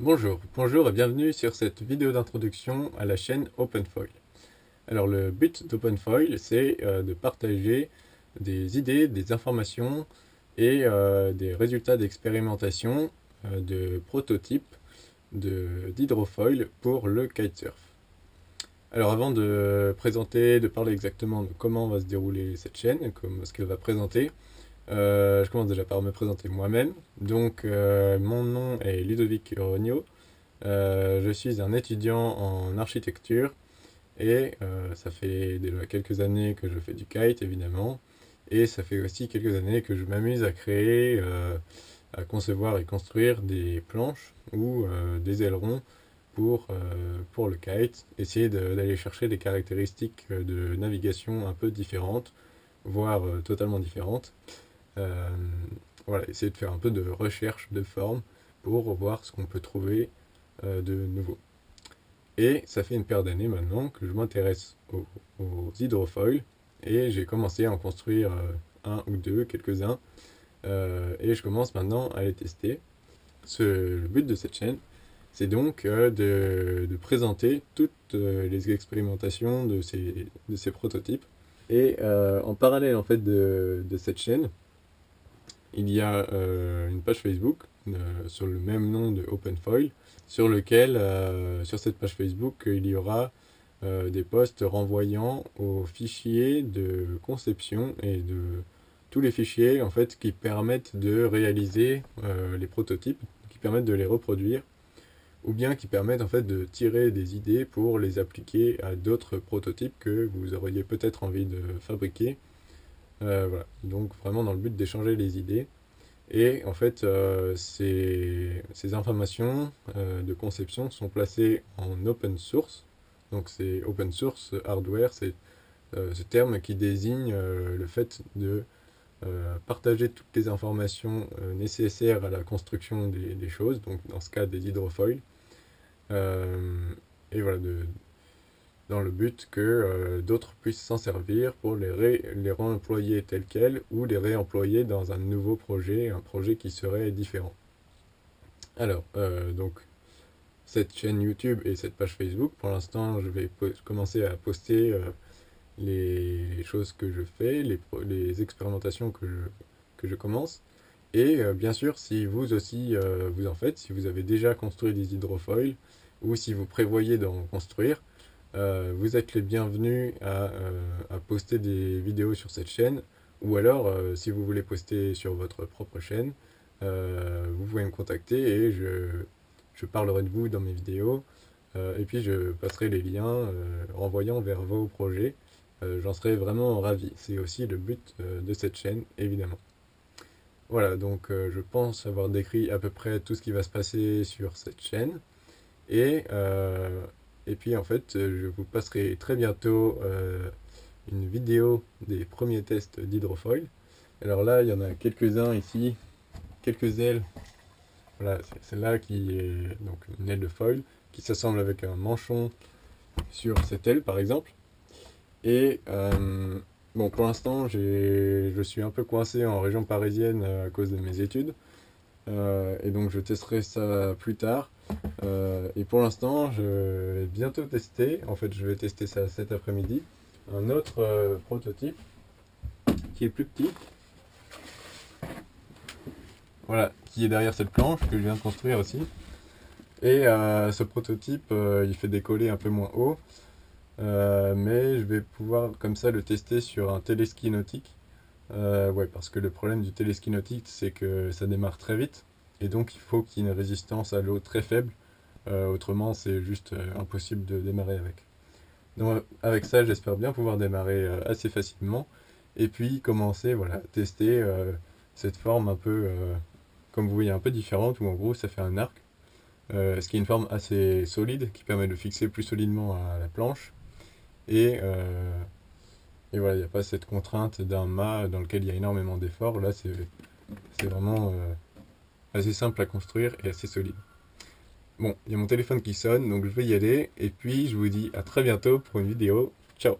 Bonjour et bienvenue sur cette vidéo d'introduction à la chaîne OpenFoil. Alors le but d'OpenFoil, c'est de partager des idées, des informations et des résultats d'expérimentation de prototypes d'hydrofoil pour le kitesurf. Alors avant de présenter, de parler exactement de comment va se dérouler cette chaîne, comme ce qu'elle va présenter, je commence déjà par me présenter moi-même. Donc, mon nom est Ludovic Rogno. Je suis un étudiant en architecture et ça fait déjà quelques années que je fais du kite, évidemment. Et ça fait aussi quelques années que je m'amuse à créer, à concevoir et construire des planches ou des ailerons pour le kite. Essayer d'aller chercher des caractéristiques de navigation un peu différentes, voire totalement différentes. Euh, voilà, essayer de faire un peu de recherche de forme pour voir ce qu'on peut trouver de nouveau. Et ça fait une paire d'années maintenant que je m'intéresse aux hydrofoils et j'ai commencé à en construire un ou deux, quelques-uns, et je commence maintenant à les tester. Le but de cette chaîne, c'est donc de présenter toutes les expérimentations de ces prototypes. Et en parallèle en fait de cette chaîne, il y a une page Facebook sur le même nom de OpenFoil, sur cette page Facebook, il y aura des posts renvoyant aux fichiers de conception et de tous les fichiers en fait qui permettent de réaliser les prototypes, qui permettent de les reproduire, ou bien qui permettent en fait de tirer des idées pour les appliquer à d'autres prototypes que vous auriez peut-être envie de fabriquer. Voilà. Donc vraiment dans le but d'échanger les idées. Et en fait, ces informations de conception sont placées en open source. Donc c'est open source hardware, c'est ce terme qui désigne le fait de partager toutes les informations nécessaires à la construction des choses, donc dans ce cas des hydrofoils. Euh, et voilà, dans le but que d'autres puissent s'en servir pour les réemployer tels quels ou les réemployer dans un nouveau projet, un projet qui serait différent. Alors, donc, cette chaîne YouTube et cette page Facebook, pour l'instant, je vais commencer à poster les choses que je fais, les expérimentations que je commence. Et bien sûr, si vous aussi vous en faites, si vous avez déjà construit des hydrofoils ou si vous prévoyez d'en construire, vous êtes les bienvenus à poster des vidéos sur cette chaîne, ou alors, si vous voulez poster sur votre propre chaîne, vous pouvez me contacter et je parlerai de vous dans mes vidéos, et puis je passerai les liens renvoyant vers vos projets. J'en serai vraiment ravi. C'est aussi le but de cette chaîne, évidemment. Voilà, donc je pense avoir décrit à peu près tout ce qui va se passer sur cette chaîne. Et, euh, et puis en fait, je vous passerai très bientôt une vidéo des premiers tests d'hydrofoil. Alors là, il y en a quelques-uns ici, quelques ailes. Voilà, c'est celle-là qui est donc une aile de foil qui s'assemble avec un manchon sur cette aile par exemple. Et bon, pour l'instant, je suis un peu coincé en région parisienne à cause de mes études. Et donc je testerai ça plus tard. Et pour l'instant, je vais bientôt tester, en fait je vais tester ça cet après-midi, un autre prototype qui est plus petit, voilà, qui est derrière cette planche que je viens de construire aussi. Et ce prototype, il fait décoller un peu moins haut, mais je vais pouvoir comme ça le tester sur un téléski nautique. Ouais, parce que le problème du téléski nautique, c'est que ça démarre très vite, et donc il faut qu'il y ait une résistance à l'eau très faible. Autrement, c'est juste impossible de démarrer avec. Donc, avec ça, j'espère bien pouvoir démarrer assez facilement et puis commencer voilà, à tester cette forme un peu, comme vous voyez, un peu différente où en gros ça fait un arc, ce qui est une forme assez solide qui permet de fixer plus solidement à la planche. Et, euh, et voilà, il n'y a pas cette contrainte d'un mât dans lequel il y a énormément d'efforts. Là, c'est vraiment assez simple à construire et assez solide. Bon, il y a mon téléphone qui sonne, donc je vais y aller. Et puis, je vous dis à très bientôt pour une vidéo. Ciao!